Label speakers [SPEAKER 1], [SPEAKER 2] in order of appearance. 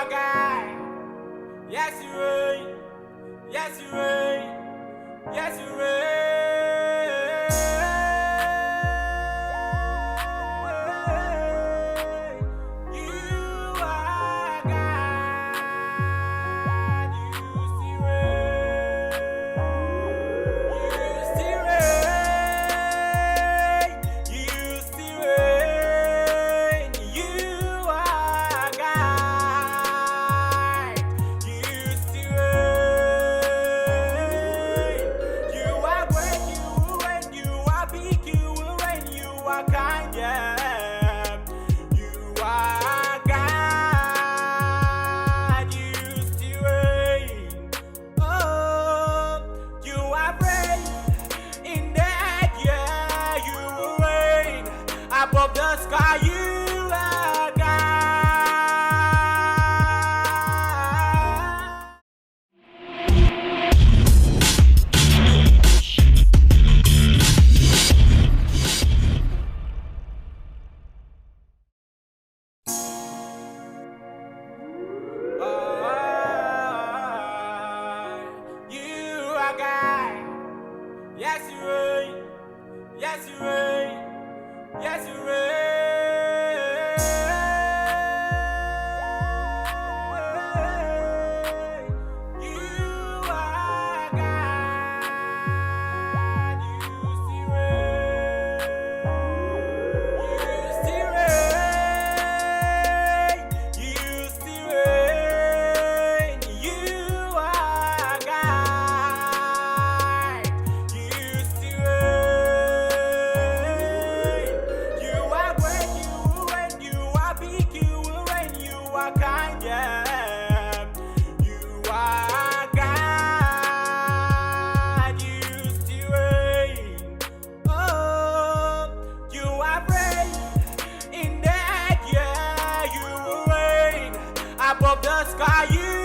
[SPEAKER 1] are God. Yes, you reign. Yes, you reign. Yes, you reign. You are God. You still reign. You still reign. You still reign. You are God. You still reign. You are great. You will reign. You are big. You will reign. You are kind. Yeah. You are God. You still reign. Oh, you are reign in the air. Yeah, you will reign above the sky. You are God. You are God. Yes, you reign. Yes, you reign. Yes, you reign. You are God. You still reign. You still reign. You still reign. You are God. You still reign. You are great. You will reign. You are big. You will reign. You are kind. Yeah. You are God. You still reign. Oh, you are reign in the air. Yeah, you will reign above the sky. You